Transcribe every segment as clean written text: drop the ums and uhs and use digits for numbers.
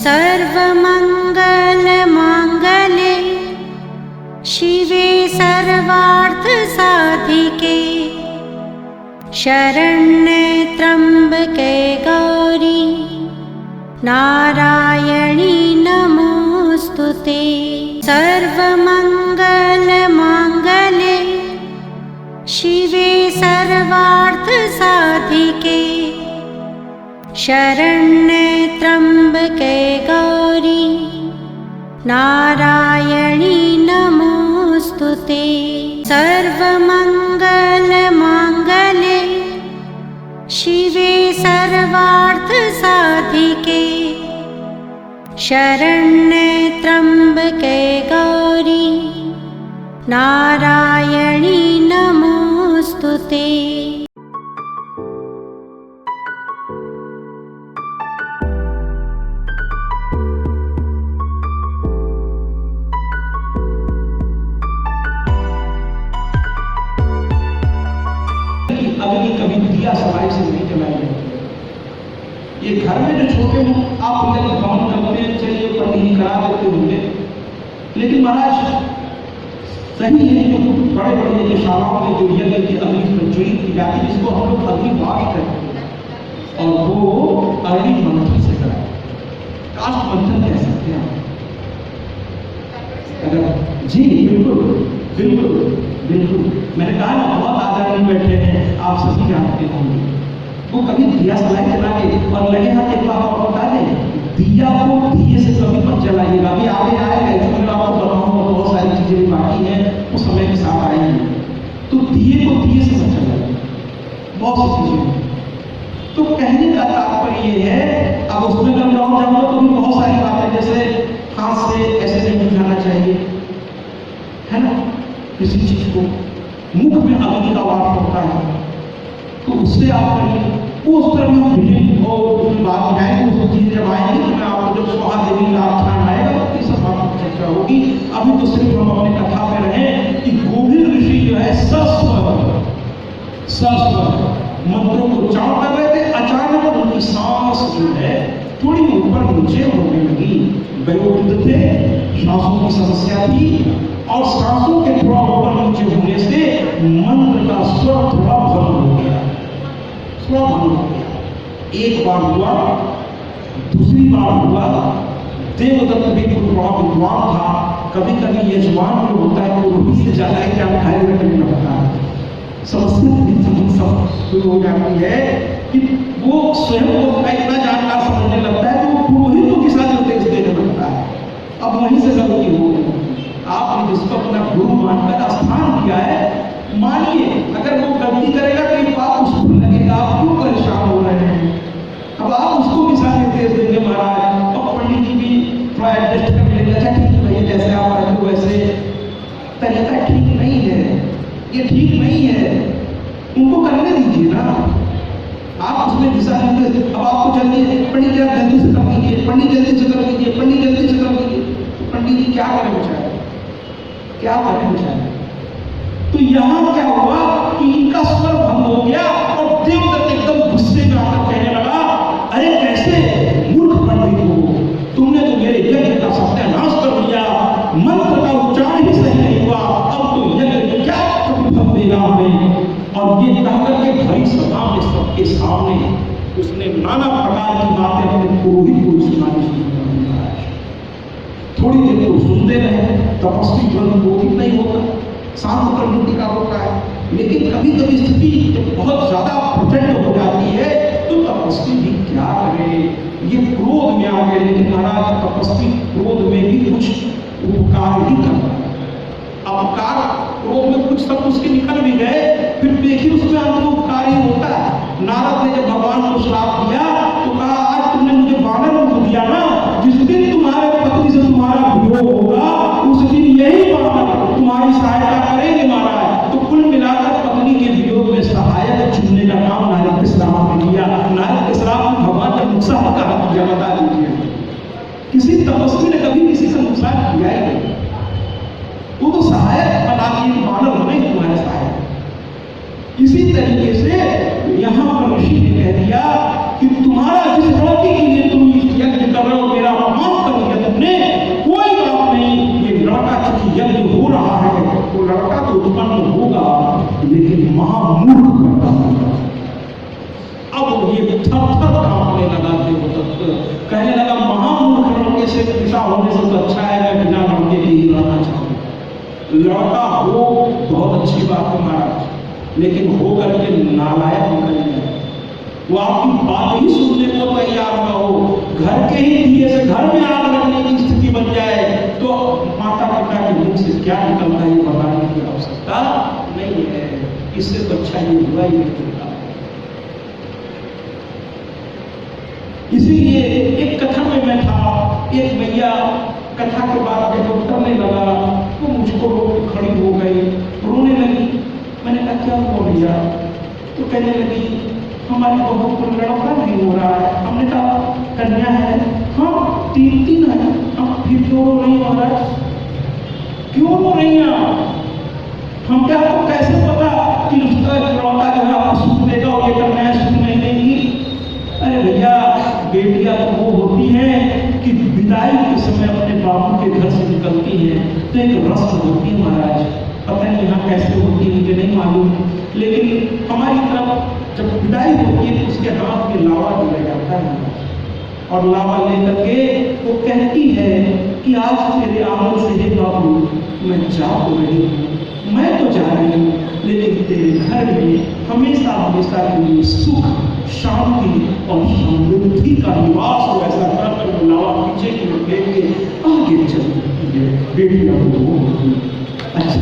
सर्वमङ्गलमाङ्गल्ये शिवे सर्वार्थसाधिके शरण्ये त्र्यम्बके गौरी नारायणी नमोऽस्तुते। सर्वमङ्गलमाङ्गल्ये शिवे सर्वार्थसाधिके शरण्ये त्र्यम्बके गौरी नारायणी नमोऽस्तुते। सर्वमङ्गलमाङ्गल्ये शिवे सर्वार्थसाधिके शरण्ये त्र्यम्बके गौरी नारायणी नमोऽस्तुते। अभी कभी दिया सफाई से नहीं जलाई जाती। ये घर में जो छोटे आप उनके गमन करते हैं, चलिए पंडित जी करा देते होंगे, लेकिन महाराज सही है जो बड़े बड़े ये शालाओं में जो यज्ञ की अग्नि प्रज्वलित की जाती है, जिसको हम लोग अग्निवास कहते हैं, और वो अग्नि मंथन से कराए, काष्ठ मंथन कह सकते हैं। अगर जी बिल्कुल बिल्कुल बिल्कुल, मैंने कहा ना बहुत आदरणीय बैठे हैं, आप सभी जानते होंगे। वो कभी दिया सलाई जला के और लगे हाथ एक बार आपको बता दें, दिया को दिए से कभी मत जलाइएगा। अभी आगे आएगा, इसमें मैं आपको बताऊंगा, बहुत सारी चीजें बाकी हैं, वो समय के साथ आएंगी। तो दिए को दिए से मत जलाइए, बहुत सी चीजें। तो कहने का तात्पर्य ये है, अब उसमें अगर जाऊंगा तो भी बहुत सारी बातें, जैसे हाथ से ऐसे नहीं बुझाना चाहिए, है ना, किसी चीज को मुख में अग्नि का वाट होता है, तो उससे आप करिए। उस तरह में फिलिंग और उसमें बात जाएगी, उस चीज जब आएंगी तो मैं आपको जब स्वाहा देवी का आख्यान आएगा तो इस सब बात की चर्चा होगी। अभी तो सिर्फ हम अपने कथा में रहे कि गोविंद ऋषि जो है सस्वर मंत्रों को उच्चारण कर रहे थे। अचानक उनकी सांस जो है थोड़ी ऊपर नीचे होने लगी। वयोवृद्ध थे, सांसों की समस्या थी, और सांसों के थोड़ा ऊपर नीचे होने से मंत्र का स्वर थोड़ा भंग हो गया, स्वर भंग हो गया। एक बार हुआ, दूसरी बार हुआ। देवदत्त भी कोई बड़ा विद्वान था। कभी कभी यजमान जो होता है वो रोटी से ज्यादा है क्या खाए हुए करने लगता है। संस्कृत भी सब शुरू हो जाती है कि वो स्वयं को इतना जानकार समझने लगता है कि वो पुरोहितों के साथ उपदेश देने लगता है। अब वहीं से गलती हो गई। आपने जिसको अपना गुरु मानकर स्थान दिया है, मानिए अगर वो गलती करेगा तो ये बात उसको लगेगा, आप क्यों परेशान हो रहे हैं। अब आप उसको भी साथ निर्देश देंगे महाराज, और पंडित जी भी थोड़ा एडजस्ट कर लेंगे, अच्छा ठीक है भैया जैसे आप करते हो वैसे। तरीका ठीक नहीं है, ये ठीक नहीं है, उनको करने दीजिए ना। आप उसमें दिशा निर्देश, अब आपको जल्दी पंडित जी आप जल्दी से कर दीजिए, पंडित जल्दी से कर दीजिए, पंडित जल्दी से कर दीजिए। पंडित जी क्या करें बेचारे, क्या करें बेचारे। तो यहां क्या हुआ कि इनका स्वर भंग हो गया और देवदत्त एकदम गुस्से में आकर कहने लगा, अरे कैसे मूर्ख पंडित हो, तुमने तो मेरे यज्ञ का सत्यानाश कर दिया, मंत्र का उच्चारण ही सही नहीं हुआ, अब तो यज्ञ क्या प्रतिफल देगा हमें। और ये कहकर के भरी सभा में सबके सामने उसने नाना प्रकार की बातें अपने पुरोहित को सुनानी शुरू कर दी। थोड़ी देर तो सुनते रहे, तपस्वी जो बोधित नहीं होता, शांत प्रवृत्ति का होता है। लेकिन कभी कभी स्थिति जब बहुत ज्यादा प्रचंड हो जाती है तो तपस्वी भी क्या करे, ये क्रोध में आ गए। लेकिन महाराज तपस्वी क्रोध में भी कुछ उपकार ही करता है। अपकार क्रोध में कुछ सब उसके निकल भी गए, फिर देखिए उसमें अंत उपकार ही होता है। नारद ने जब भगवान को श्राप दिया तो कहा, आज तुमने मुझे वानर रूप दिया ना, जिस दिन तुम्हारे पत्नी से तुम्हारा वियोग होगा उस दिन यही वानर तुम्हारी सहायता करेंगे महाराज। तो कुल मिलाकर पत्नी के वियोग में सहायक चुनने का काम नारद के श्राप ने किया। नारद के श्राप में भगवान ने नुकसान कहा किया, बता दीजिए। किसी तपस्वी ने कभी किसी का नुकसान किया ही नहीं, वो तो सहायक बना दिए, वानर बने तुम्हारे सहायक। इसी तरीके से यहाँ पर ऋषि ने कह दिया कि तुम्हारा जिस रोटी के लिए तुम यज्ञ कर रहे हो, मेरा लड़का हो बहुत अच्छी बात है महाराज, लेकिन हो करके नालायक निकल जाए, वो आपकी बात ही सुनने को तैयार न हो, घर के ही दिए से घर में आग लगने की स्थिति बन जाए, तो माता पिता के मुख से क्या निकलता है ये बताने की आवश्यकता नहीं है। इससे तो अच्छा ये हुआ ही नहीं होता। इसीलिए एक कथा में मैं था, एक भैया कथा के बाद जब उतरने लगा तो मुझको रोक खड़ी हो गई, रोने लगी। मैंने कहा क्या हुआ भैया? तो कहने लगी हमारी बहू को लड़का नहीं हो रहा है। हमने कहा कन्या है? हाँ 3 है। हम फिर क्यों रो रही हो रहा है? क्यों रो रही हैं? हम क्या आपको कैसे पता कि उसका लड़का जो है आपको सुख देगा और ये करना है सुख नहीं देगी? अरे भैया बेटियां तो वो होती हैं कि विदाई के समय अपने बाबू के घर से निकलती हैं तो एक रस्म होती है महाराज, पता नहीं यहाँ कैसे होती है मुझे नहीं मालूम, लेकिन हमारी तरफ जब विदाई होती है तो उसके हाथ में लावा दिया जाता है और लावा लेकर के वो कहती है कि आज तेरे आंगन से हे बाबू मैं जा तो रही हूँ, मैं तो जा रही हूँ, लेकिन तेरे घर में हमेशा हमेशा के लिए सुख शांति और समृद्धि का निवास हो। ऐसा कर लावा पीछे की ओर फेंक के आगे चलती है। बेटियां अच्छा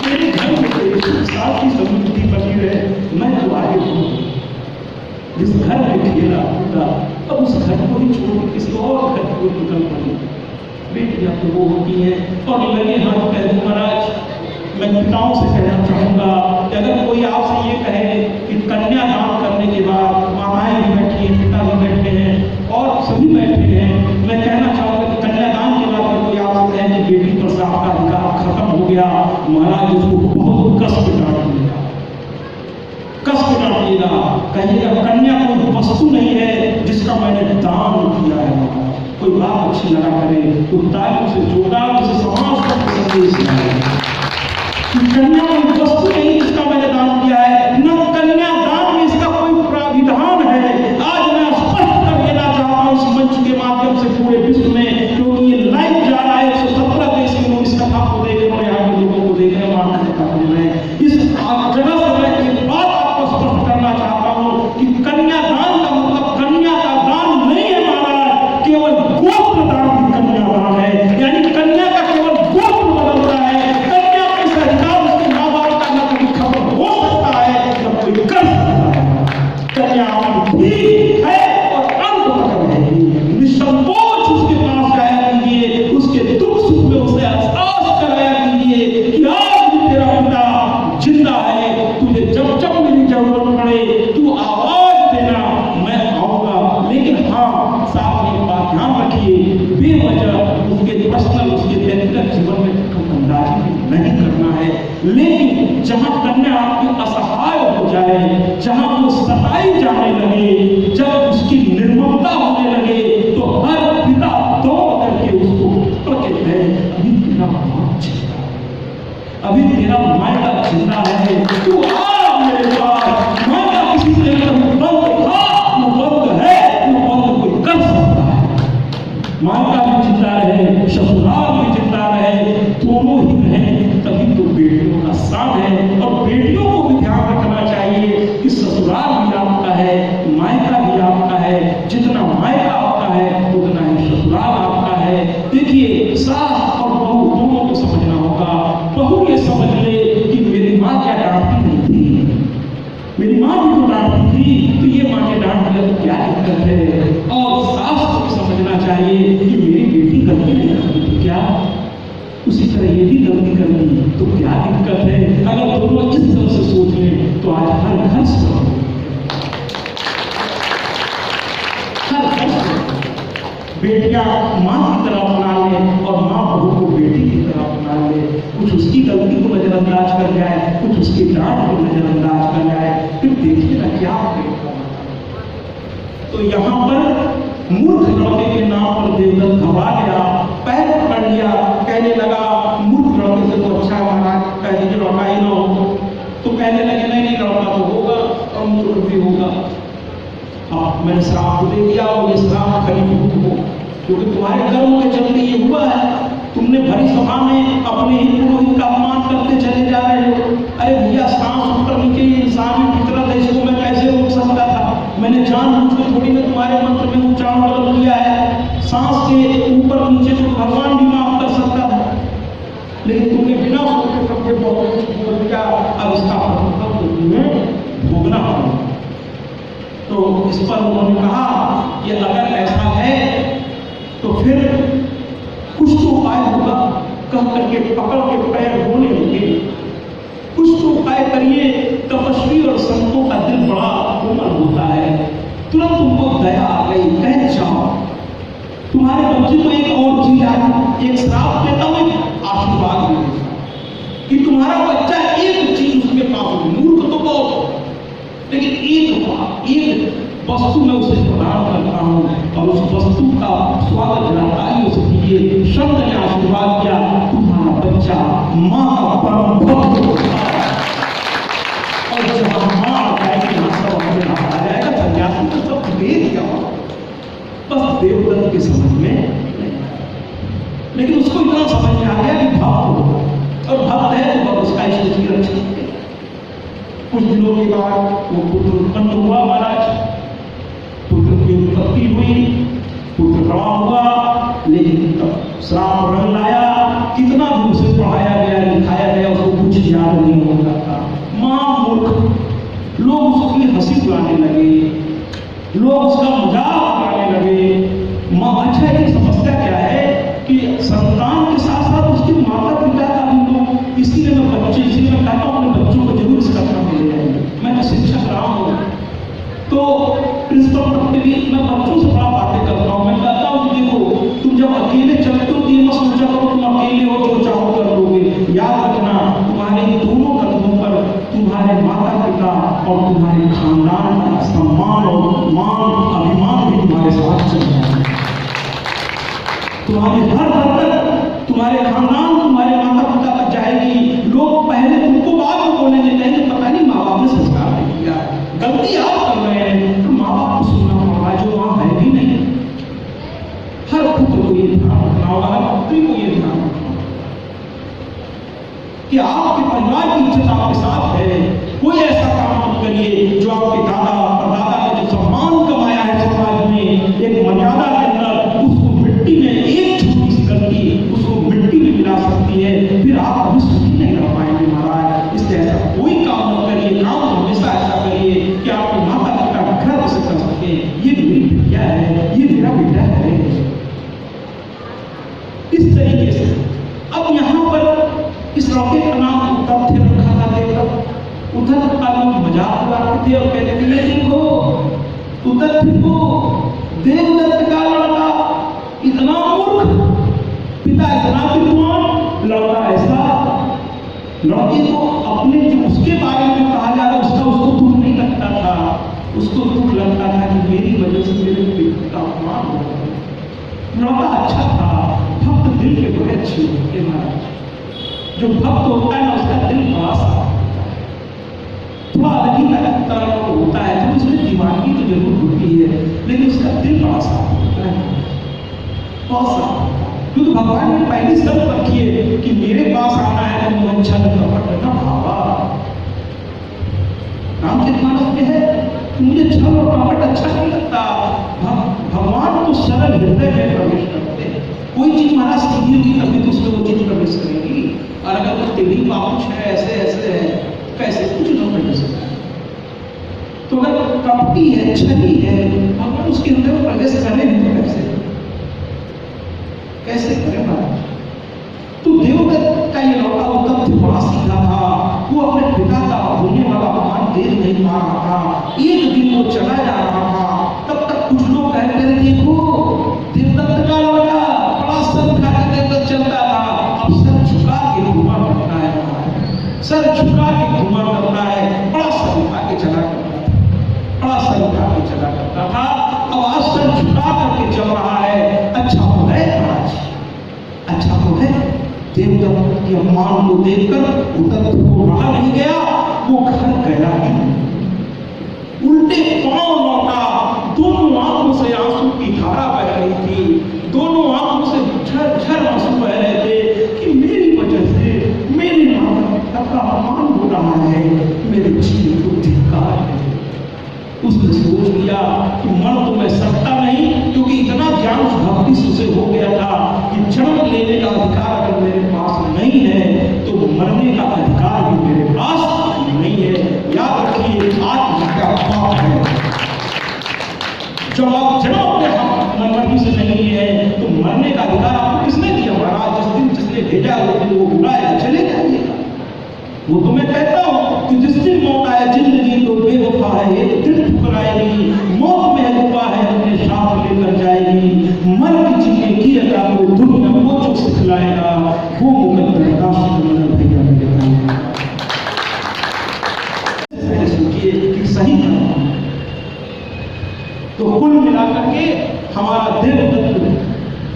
तेरे घर में तेरे सुख शांति समृद्धि बनी रहे, मैं तो आगे हूँ। जिस घर में खेला कूदा अब उस घर को ही छोड़ के किसी और घर को निकल पड़ी। बेटियां तो वो होती हैं और लगे हाथ कह दूं महाराज, मैं पिताओं से कहना चाहूंगा कि अगर कोई आपसे ये कहे कि कन्यादान करने के बाद माताएं भी बैठी हैं, पिता भी बैठे हैं और सभी बैठे हैं, मैं कहना चाहूंगा कि कन्यादान के बाद कोई आपसे कहे कि बेटी पर से आपका अधिकार खत्म हो गया, महाराज उसको बहुत कष्ट डांटिएगा, कष्ट डांटिएगा, कहिएगा कन्या कोई वस्तु नहीं है जिसका मैंने दान किया है। कोई बात अच्छी लगा करे तो तालियों से जोड़ा उसे समाज का संदेश है। कन्या कोई वस्तु नहीं जिसका मैंने दान किया है, न कन्यादान में इसका कोई प्राविधान है। आज मैं स्पष्ट कर देना चाहता हूं इस मंच के माध्यम से पूरे विश्व में, क्योंकि ये लाइव जा रहा है, 117 देश के लोग इस कथा को देख रहे हैं और यहाँ के लोगों को देख रहे हैं, मानने का काम है। इस जगह से मैं एक बात आपको स्पष्ट करना चाहता हूँ कि कन्यादान का मतलब कन्या का दान नहीं है महाराज, केवल गोत्र दान भी कन्यादान है। यानी कन्या का केवल गोत्र बदलता है, कन्या के अधिकार उसके माँ बाप का न कभी खबर हो सकता है न कोई कर सकता है। कन्या भी है और अंत तक रहेगी। निसंकोच उसके पास जाया कीजिए, उसके दुख सुख में उसे एहसास कराया कीजिए कि आज भी तेरा पिता जिंदा है, तुझे जब जब मेरी जरूरत पड़े तू आवाज देना, मैं आऊंगा। लेकिन हाँ साथ में एक बात ध्यान रखिए, बेवजह उसके पर्सनल उसके व्यक्तिगत जीवन में दखलंदाजी नहीं करना है। लेकिन जहां कन्या आपकी असहाय हो जाए, जहां वो सताई जाने लगे, जब उसकी निर्ममता होने लगे, तो हर पिता दौड़ करके उसको कहते हैं अभी तेरा मां जिंदा है, अभी तेरा मायका जिंदा है, तू आ मेरे पास। मायका किसी से बंद था, वो बंद है, वो बंद कोई कर सकता है। मायका भी जिंदा रहे, ससुराल भी जिंदा रहे, दोनों ही रहे, तभी तो बेटियों का शान है। और बेटियों को भी ध्यान रखना चाहिए कि ससुराल भी आपका है, मायका भी आपका है, जितना मायका आपका है उतना ही ससुराल आपका है। देखिए सास और बहू दोनों को समझना होगा। बहू ये समझ ले कि मेरी माँ क्या डांटती नहीं थी, मेरी माँ भी तो डांटती थी, तो ये माँ के डांट दिया तो क्या दिक्कत है। और सास को भी समझना चाहिए कि मेरी बेटी गलती नहीं करती थी क्या, उसी तरह ये भी गलती कर दी तो क्या दिक्कत है। अगर दोनों इस तरह से सोच लें तो आज हर घर से बेटियां माँ की तरह अपना ले और माँ बहू को बेटी की तरह अपना ले। कुछ उसकी गलती को नजरअंदाज कर जाए, कुछ उसकी डांट को नजरअंदाज कर जाए, फिर देखिए ना क्या होगा। तो यहाँ पर मूर्ख लड़के के नाम पर देवदत्त घबरा गया, पैर पकड़ लिया, कहने लगा मूर्ख लड़के से तो अच्छा महाराज कह दीजिए लड़का ही ना हो। तो कहने लगे नहीं नहीं लड़का तो होगा और मूर्ख भी होगा। हाँ मैंने श्राप दे दिया और ये श्राप खरीद हो, क्योंकि तुम्हारे कर्म के चलते ये हुआ है। तुमने भरी सभा में अपने ही पुरोहित का अपमान करते चले जा रहे हो। अरे भैया, सांस ऊपर नीचे ये इंसानी फितरत है, इसको मैं कैसे रोक सकता था? मैंने जानबूझ के थोड़ी ना तुम्हारे मंत्र में उच्चारण बदल दिया है। सांस के ऊपर नीचे तो भगवान भी माफ कर सकता था, लेकिन तुमने बिना सोचे समझे बहुत कुछ बोल दिया। अब इसका प्रतिफल तो तुम्हें भोगना पड़ा। तो इस पर उन्होंने कहा कि अगर ऐसा है तो फिर कुछ तो उपाय होगा। कह करके पकड़ के पैर होने लगे। कुछ तो उपाय करिए। तपस्वी और संतों का दिल बड़ा कोमल होता है। तुरंत उनको दया आ गई। कह जाओ, तुम्हारे बच्चे को एक और चीज आई, एक श्राप देता हूं, आशीर्वाद भी देता हूं कि तुम्हारा बच्चा एक चीज उसके पास हो। मूर्ख तो बहुत, लेकिन एक वस्तु में उसे प्रदान करता हूं और उस वस्तु का स्वागत जानकारी उसे कीजिए। शब्द ने आशीर्वाद किया, तुम्हारा बच्चा मां का परम भक्त होगा। और जब मां जाएगी, सब अपने आ जाएगा। सन्यासी तो सब दे दिया, बस देवदत्त के समझ में नहीं, लेकिन उसको इतना समझ में आ गया कि भक्त हो, और भक्त है तो उसका ईश्वर की रक्षा। कुछ दिनों के बाद वो पुत्र उत्पन्न हुआ। महाराज, पुत्र की उत्पत्ति हुई, पुत्र बड़ा हुआ, लेकिन तब श्राप रंग लाया। कितना भी उसे पढ़ाया गया, लिखाया गया, उसको कुछ याद नहीं होता था। मां मूर्ख। लोग उसकी हंसी उड़ाने लगे, लोग उसका मजाक उड़ाने लगे। मां, अच्छा, एक समस्या क्या है कि संतान के साथ साथ उसके माता पिता का भी लोग, इसीलिए मैं कहता हूं अपने बच्चों को जरूर इस कक्षा में ले जाएंगे। मैं तो शिक्षक रहा हूं, तो प्रिंसिपल पद पे भी मैं बच्चों से बड़ा बातें करता हूं। मैं कहता हूं कि देखो, तुम जब अकेले चलते हो तो ये मत सोचा करो तुम अकेले हो, जो चाहो कर लोगे। याद रखना, तुम्हारे दोनों कंधों पर तुम्हारे माता पिता और तुम्हारे खानदान का सम्मान और मान अभिमान भी तुम्हारे साथ चल रहा है। तुम्हारे हर हरकत तुम्हारे खानदान, तुम्हारे माता पिता तक जाएगी। लोग पहले तुमको बाद में बोलेंगे, कहेंगे पता नहीं माँ बाप ने संस्कार नहीं किया, गलती आप कर रहे हैं। तो माँ बाप को सुनना पड़ रहा है जो वहां है भी नहीं। हर पुत्र को ये ध्यान रखना होगा, हर पुत्री को ये ध्यान रखना होगा कि आपके परिवार की इज्जत आपके साथ है। कोई ऐसा काम मत करिए जो आपके दादा परदादा ने जो सम्मान कमाया है समाज में, एक मर्यादा के अंदर, उसको मिट्टी में, एक छोटी सी गलती उसको मिट्टी में मिला सकती है। फिर आप कभी सुखी नहीं रह पाएंगे महाराज। इसलिए ऐसा कोई काम मत करिए। काम हमेशा ऐसा करिए कि आपके माता पिता घर से कर सके, ये मेरी बिटिया है, ये मेरा बेटा है। इस तरीके से अब यहाँ पर इस रॉकेट का नाम तथ्य रखा था। देवदत्त, उधर का लोग मजाक उड़ाते थे और कहते थे, लेकिन वो उधर को देवदत्त का लड़का इतना मूर्ख, पिता इतना विद्वान, लड़का ऐसा। लड़के को अपने जो उसके बारे में कहा जा रहा है उसका उसको दुख नहीं लगता था। उसको दुख लगता था कि मेरी वजह से मेरे पिता का अपमान हो गया। लड़का अच्छा था, भक्त दिल के बड़े अच्छे होते हैं महाराज। जो भक्त होता है ना, उसका दिल बड़ा सा थोड़ा अलग ही तरह का होता है। तो उसमें दीवानगी तो जरूर होती है, लेकिन उसका दिल बड़ा सा होता है, बहुत सा। क्योंकि भगवान ने पहली शर्त रखी है कि मेरे पास आना है तो मुझे अच्छा कपट ना भावा। रामचरितमानस में है, मुझे छल और कपट अच्छा नहीं लगता। भगवान तो सरल हृदय में प्रवेश करते हैं। कोई चीज महाराज सीधी होगी तभी तो उसमें वो चीज प्रवेश करेगी। और अगर वो टेढ़ी बाबूश है, ऐसे ऐसे है, कैसे कुछ नहीं प्रवेश करेगा। तो अगर कपटी है, छली है, भगवान उसके अंदर प्रवेश करे नहीं, कैसे करें महाराज। तो देवदत्त का ये लड़का वो तथ्य बड़ा सीधा था। वो अपने पिता का होने वाला अपमान देख नहीं पा रहा था। एक दिन वो चला जा रहा था, तब तक कुछ लोग कहते थे, देखो देवदत्त का लड़का बड़ा सर उठा के देवदत्त चलता था, अब सर झुका के घुमा करता है, सर झुका के घुमा करता है। बड़ा सर उठा के चला करता था, बड़ा सर उठा के चला करता था। अब आज सर झुका करके चल रहा है। अच्छा हो है महाराज, अच्छा तो है। देवदत्त के अपमान को देखकर उद्धव को रहा नहीं गया, वो घर गया ही नहीं। उल्टे पांव लौटा, दोनों आंखों से आंसू की धारा बह रही थी, दोनों आंखों से झरझर आंसू बह रहे थे।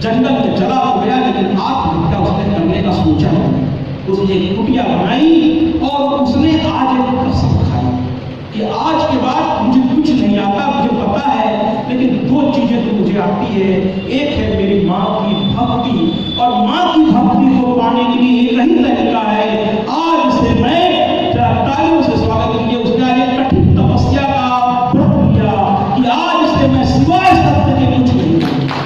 जंगल में चला तो गया, लेकिन आत्महत्या उसने करने का सोचा नहीं। उसने एक कुटिया बनाई और उसने आज एक कसम खाई कि आज के बाद मुझे कुछ नहीं आता, मुझे पता है, लेकिन दो चीजें तो मुझे आती है। एक है मेरी माँ की भक्ति, और माँ की भक्ति को पाने के लिए एक ही तरीका है, आज से मैं, जरा तालियों से स्वागत कीजिए, उसने आज एक कठिन तपस्या का व्रत लिया कि आज से मैं सिवाय सत्य के कुछ नहीं करूंगा,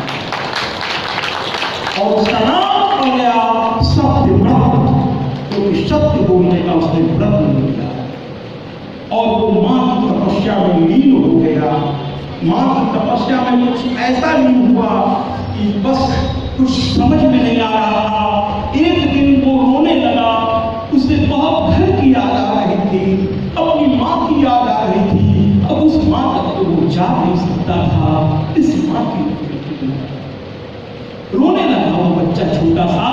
और उसका नाम हो गया सत्य व्रत। क्योंकि सत्य बोलने का उसने व्रत लिया और वो माँ की तपस्या में लीन हो गया। माँ की तपस्या में कुछ ऐसा नहीं हुआ कि बस कुछ समझ में नहीं आ रहा था। एक दिन वो रोने लगा, उसे बहुत घर की याद आ रही थी, अपनी माँ की याद आ रही थी। अब उस माँ तक तो वो जा नहीं सकता था, इस माँ की रोने लगा वो बच्चा छोटा सा,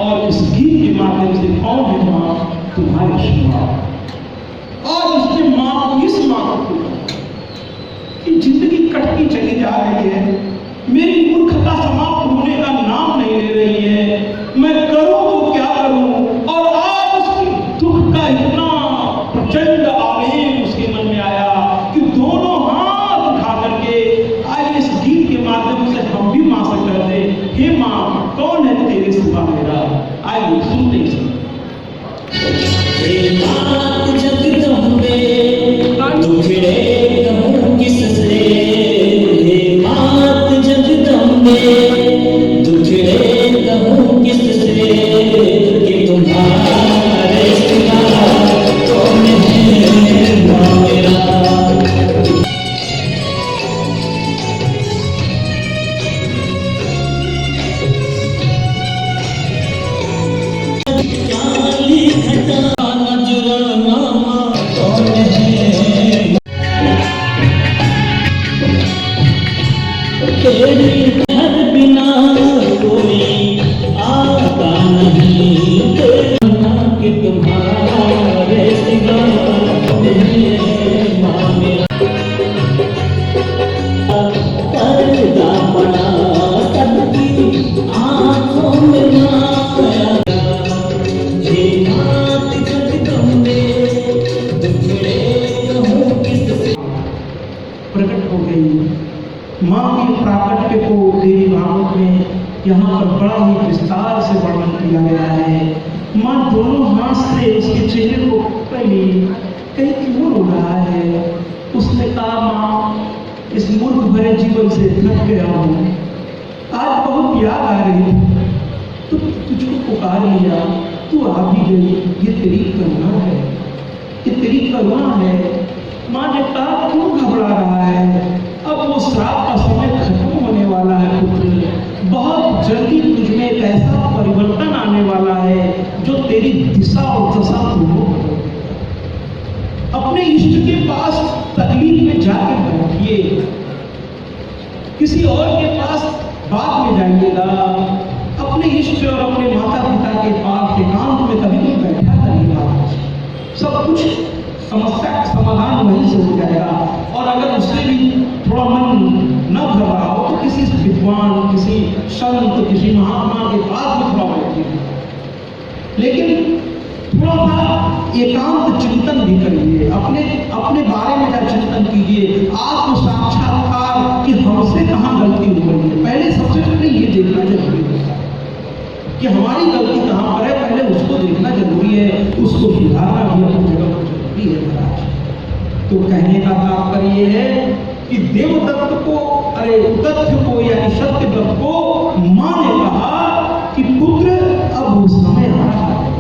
और इस गीत के माध्यम से कौन है माँ तुम्हारी शिवा। और उसने माँ को इस माँ को कि जिंदगी कटती चली जा रही है, मेरी मूर्खता समाप्त होने का नाम नहीं ले रही है, मैं करूं तो क्या करूं। और आज उसकी दुख का इतना प्रचंड आवेग उसके मन में आया कि दोनों हाथ उठा करके आज इस गीत के माध्यम से हम भी माँ से कर दे, हे माँ कौन है तेरे सिवा मेरा। आइए सुनते ही प्रकट हो गई। माँ के प्राकट्य को देवी भागवत में यहाँ पर बड़ा ही विस्तार से वर्णन किया गया है। माँ दोनों हाथ से उसके चेहरे को पकड़ी, कहीं क्यों रो रहा है। उसने कहा माँ इस मूर्ख भरे जीवन से थक गया हूँ, आज बहुत याद आ रही, तो तुझको पुकार लिया, तू आ भी गई, ये तेरी करुणा है, ये तेरी करुणा है। माँ ने कहा क्यों घबरा रहा है, अब वो श्राप का समय खत्म होने वाला है पुत्र, बहुत जल्दी तुझमें एक ऐसा परिवर्तन आने वाला है जो तेरी दिशा और दशा दोनों। अपने इष्ट के पास तकलीफ में जाके बैठिए, किसी और के पास बाद में जाइएगा, अपने इष्ट और अपने माता पिता के पास एकांत में कभी कोई बैठा करेगा, सब कुछ समस्या का समाधान वहीं से हो जाएगा। और अगर उससे भी थोड़ा मन न भर रहा हो तो किसी विद्वान, किसी संत, किसी महात्मा के पास भी थोड़ा बैठिए, लेकिन थोड़ा सा एकांत चिंतन भी करिए, अपने अपने बारे में जब चिंतन कीजिए, आत्म साक्षात्कार कि हमसे कहाँ गलती हो रही है। पहले सबसे पहले ये देखना जरूरी है कि हमारी गलती कहाँ पर है, पहले उसको देखना जरूरी है, उसको सुधारना भी अपनी जगह पर जरूरी है महाराज। तो कहने का तात्पर्य ये है कि देवदत्त को, अरे तथ्य को यानी सत्य व्रत को माँ ने कहा कि पुत्र अब वो समय आ रहा है,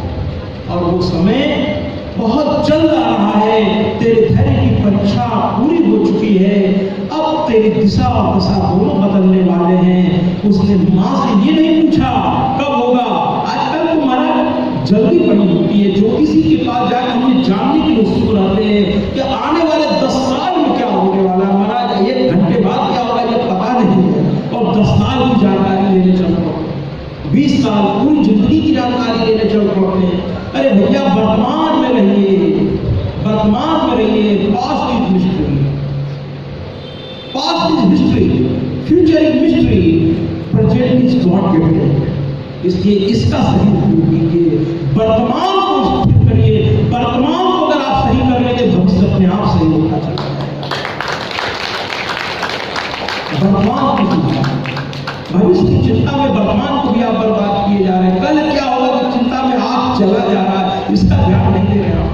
और वो समय बहुत जल्द आ रहा है, तेरे धैर्य की परीक्षा पूरी हो चुकी है, अब तेरी दिशा और दशा दोनों बदलने वाले हैं। उसने माँ से ये नहीं पूछा कब होगा, आजकल तो महाराज जल्दी बड़ी होती है, जो किसी के पास जाकर हमें जानने के लिए उत्सुक रहते हैं कि आने वाले 10 साल में क्या होने वाला है। महाराज 1 घंटे बाद क्या होगा ये पता नहीं है, और 10 साल की जानकारी लेने चल पड़ते, 20 साल पूरी जिंदगी की जानकारी लेने चल पड़ते हैं। अरे भैया वर्तमान में रहिए, वर्तमान में रहिए, past is mystery, past is history, future is mystery, present is God gifted, इसलिए इसका सही उपयोग कीजिए। वर्तमान को स्थिर करिए, वर्तमान को अगर आप सही कर लेंगे भविष्य अपने आप सही होता चला जाएगा। वर्तमान की चिंता, भविष्य की चिंता में वर्तमान को भी आप बर्बाद किए जा रहे हैं। कल क्या होगा कि चिंता में आप चला जा रहा है, इसका ध्यान नहीं दे रहे आप।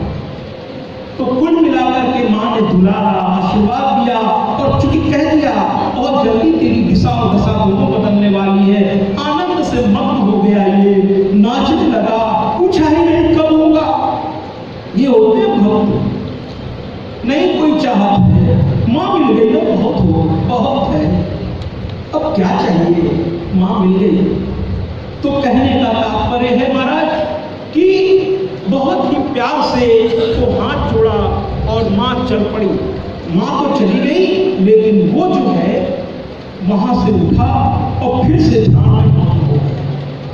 तो कुल मिलाकर के मां ने दुलारा, आशीर्वाद दिया और चूंकि कह दिया और जल्दी तेरी दिशा और दशा दोनों बदलने वाली है। आनंद से मग्न हो गया, ये नाचने लगा, पूछा ही नहीं कब होगा। ये होते भक्त, नहीं कोई चाहत है, मां मिल गई ना, बहुत है, अब क्या चाहिए, मां मिल गई। तो कहने का तात्पर्य है महाराज कि बहुत ही प्यार से वो हाथ जोड़ा और मां चल पड़ी। मां तो चली गई, लेकिन वो जो है वहां से उठा और फिर से ध्यान में मग्न हो गया।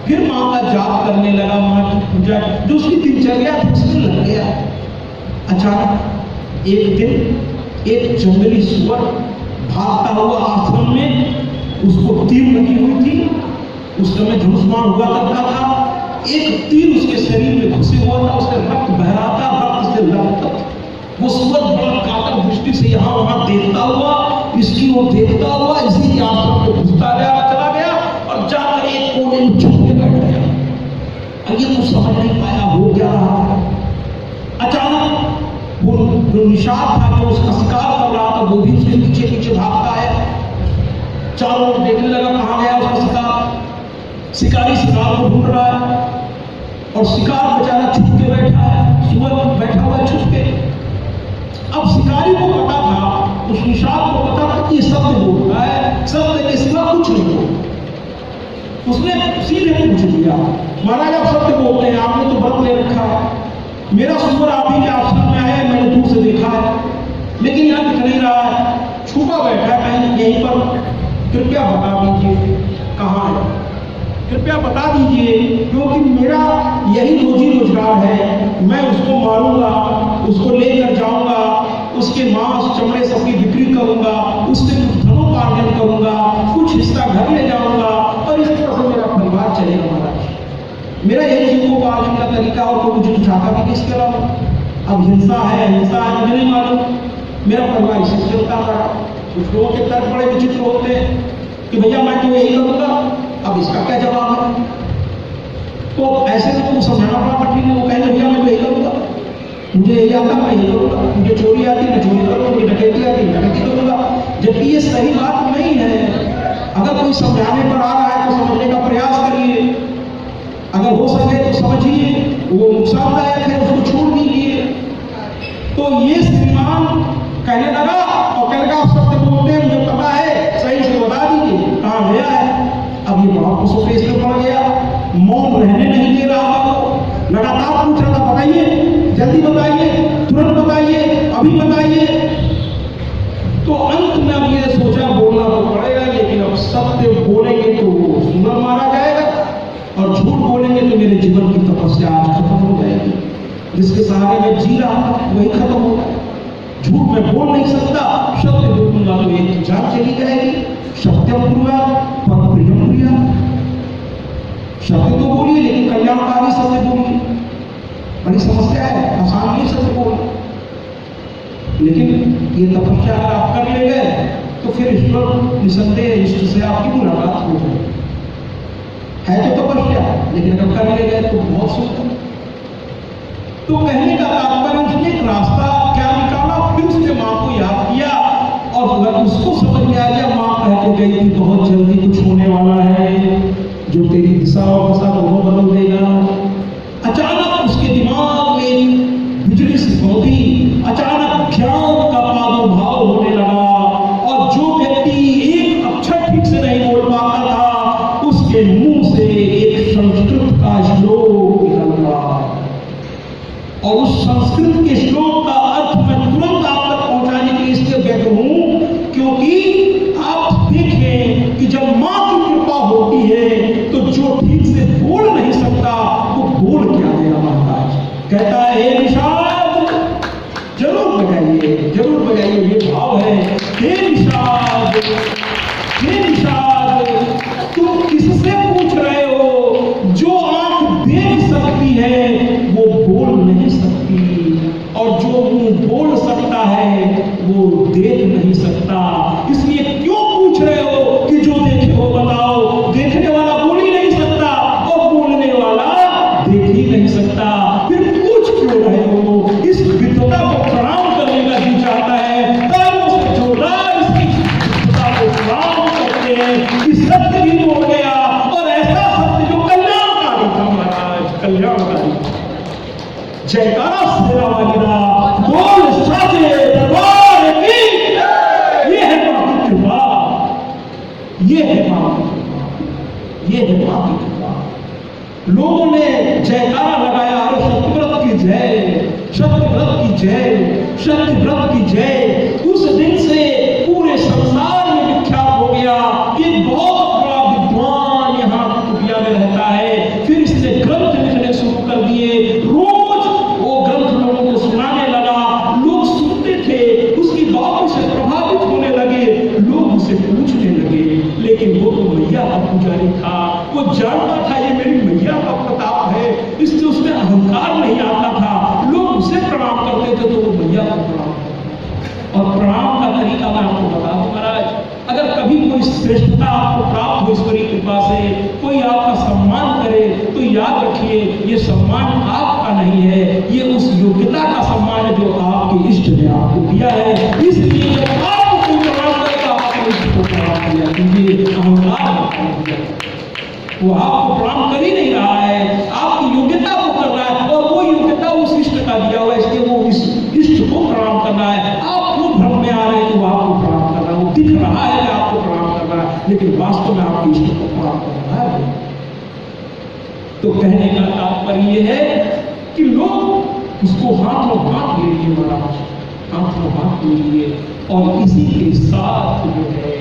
फिर मां का जाप करने लगा, मां की पूजा जो उसकी दिनचर्या थी उसमें लग गया। अचानक एक दिन एक जंगली सुअर भागता हुआ आश्रम में, उसको तीर लगी हुई थी, उस समय धनुष्मान हुआ करता था, एक तीर उसके शरीर में घुसे हुआ था, उसका रक्त बह रहा था, रक्त से लथपथ। वो सुअर बड़ा कातर दृष्टि से यहाँ वहां देखता हुआ, इसकी ओर देखता हुआ इसी के आश्रम में घुसता चला गया और जाकर एक कोने में छुप के बैठ गया। अब ये कुछ समझ नहीं पाया हो क्या रहा है। अचानक वो जो निषाद था, जो उसका शिकार कर रहा था, वो भी उसके पीछे पीछे भागता है। चारों ओर देखने लगा कहाँ गया उसका शिकार। शिकारी शिकार को ढूंढ रहा है और शिकार बेचारा छुप के बैठा है, सुअर बैठा हुआ छुप के। अब शिकारी को पता था, उस निषाद को पता था कि ये सत्य बोल रहा है, सत्य के सिवा कुछ नहीं बोल। उसने सीधे पूछ लिया, महाराज आप सत्य बोलते हैं, आपने तो व्रत ले रखा है, मेरा सुअर आप ही के आश्रम में आया है, मैंने दूर से देखा है, लेकिन यहाँ दिख नहीं रहा है, छुपा बैठा है कहीं यहीं पर, कृपया बता दीजिए कहाँ है, कृपया बता दीजिए, क्योंकि मेरा यही रोजी रोजगार है। मैं उसको मारूंगा, उसको लेकर जाऊंगा, उसके मांस चमड़े सबकी बिक्री करूंगा, उससे कुछ धनोपार्जन करूंगा, कुछ हिस्सा घर ले जाऊंगा और इस तरह से मेरा परिवार चलेगा महाराज। मेरा यही जीवोपार्जन का तरीका, और कोई मुझे चाहता भी इसके अलावा। अब हिंसा है मुझे नहीं मालूम, मेरा परिवार इसे चलता रहा। कुछ लोगों के तर्क बड़े विचित्र होते हैं कि भैया मैं तो यही करूंगा, अब इसका क्या जवाब है। तो ऐसे लोगों को समझाना बड़ा कठिन है। वो कहेंगे भैया मैं तो यही करूंगा, मुझे यही आता मैं यही करूंगा, मुझे चोरी आती मैं चोरी करूंगा, मुझे डकैती आती मैं डकैती करूंगा, जबकि ये सही बात नहीं है। अगर कोई समझाने पर आ रहा है तो समझने का प्रयास करिए, अगर हो सके तो समझिए, वो नुकसानदायक है उसको छोड़ दीजिए। तो ये श्रीमान कहने लगा और कहने लगा आप सत्य बोलते हैं, मुझे पता है, सही से बता दीजिए कहाँ गया है। अब ये बहुत कुछ पेश में पड़ गया, मौन रहने नहीं दे रहा था, वो लगातार पूछ रहा था बताइए, जल्दी बताइए, तुरंत बताइए, अभी बताइए। तो अंत में अब ये सोचा बोलना तो पड़ेगा, लेकिन अब सत्य बोलेंगे तो सुंदर मारा जाएगा और झूठ बोलेंगे तो मेरे जीवन की तपस्या आज खत्म हो जाएगी। जिसके सहारे मैं जी रहा था वही खत्म हो गया। झूठ मैं बोल नहीं सकता, सत्य बोलूंगा तो एक जान चली जाएगी। सत्यम ब्रूयात् परमप्रियम ब्रूयात्। सत्य तो बोलिए लेकिन कल्याणकारी सत्य बोलिए। बड़ी समस्या है, आसान नहीं सत्य बोलना, लेकिन ये तपस्या अगर आप कर ले गए तो फिर ईश्वर निसंदेह इष्ट से आपकी मुलाकात हो जाएगी। है तो तपस्या, लेकिन अगर कर ले गए तो बहुत सुख। तो कहने का तात्पर्य उसने एक रास्ता क्या निकाला, फिर उसने माँ को याद किया और उसको समझ में आ गया, माँ कह के गई थी बहुत जल्दी कुछ होने वाला है जो तेरी दिशा और दशा दोनों बदल देगा। अचानक उसके दिमाग में बिजली सी पौधी, अचानक ज्ञान का प्रादुर्भाव होने लगा और जो व्यक्ति एक अक्षर ठीक से नहीं बोल पाता था उसके मुंह से एक संस्कृत का श्लोक निकला और उस संस्कृत के श्लोक का अर्थ मैं तुरंत आप तक पहुंचाने के लिए इसलिए व्यक्त हूं क्योंकि आप देखें कि जब मां की कृपा होती है तो जो ठीक से बोल नहीं सकता वो जयकारा सेना वालीदा, बोल साचे दरबार की। ये है मां की कृपा, ये है मां की कृपा, ये है मां की कृपा। लोगों ने जयकारा लगाया, अरे सत्यव्रत की जय, सत्यव्रत की जय, सत्यव्रत की जय। उस दिन से पूरे संसार में विख्यात हो गया। एक बहुत बड़ा विद्वान यहाँ कुटिया में रहता है। फिर इसने ग्रंथ लिखने शुरू कर दिए। रोज वो ग्रंथ लोगों को सुनाने लगा। लोग सुनते थे, उसकी बातों से प्रभावित होने लगे। लोग उसे पूछने लगे, लेकिन वो तो मैया का पुजारी था। वो जानता था ये मेरी मैया का प्रताप है, इससे उसमें अहंकार नहीं आता था। लोग उसे प्रणाम करते थे तो वो मैया को प्रणाम करता। और प्रणाम का तरीका मैं आपको बता दूं महाराज, अगर कभी कोई श्रेष्ठता आपको प्राप्त हो ईश्वरी कृपा से, कोई आपका सम्मान करे, तो याद रखिए ये सम्मान आपका नहीं है, ये उस योग्यता का सम्मान है जो आपके इष्ट ने आपको दिया है। इसलिए जब आपको कोई प्रणाम करेगा, आपके इष्ट को प्रणाम किया कीजिए, अहंकार मत कीजिए। वो आपको प्रणाम कर ही नहीं रहा है, आपकी योग्यता को कर रहा है, और वो योग्यता उस इष्ट का दिया हुआ है, इसलिए वो इस इष्ट को प्रणाम कर रहा है। आप खुद भ्रम में आ रहे हैं कि वो आपको प्रणाम कर रहा है, वो दिख रहा है कि आपको प्रणाम कर रहा है, लेकिन वास्तव में आपके इष्ट को प्रणाम कर रहा है। तो कहने का तात्पर्य ये है कि लोग उसको हाथों हाथ ले लिए महाराज, हाथों हाथ ले लिए। और इसी के साथ जो है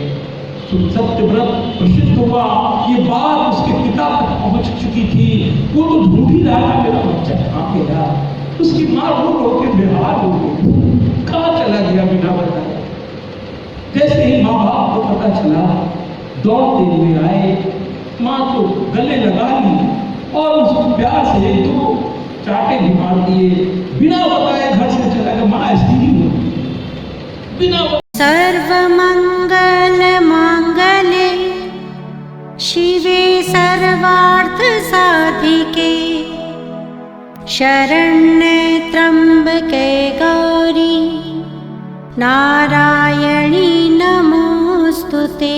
सत्यव्रत प्रसिद्ध हुआ। ये बात उसके पिता तक पहुंच चुकी थी। वो तो ढूंढ ही रहा था मेरा बच्चा कहाँ गया। उसकी माँ रो रो के बेहाल हो गई, कहाँ चला गया बिना बताए। जैसे ही माँ बाप को पता चला, दौड़ते हुए आए, माँ को गले लगा ली और उसको प्यार से एक दो चाटे भी मार दिए। बिना बताए घर से चला गया। माँ ऐसी ही होती, बिना सर्वमंगल मांगल्ये शिवे सर्वार्थ साधिके शरण्ये त्र्यंबके गौरी नारायणी नमोस्तुते।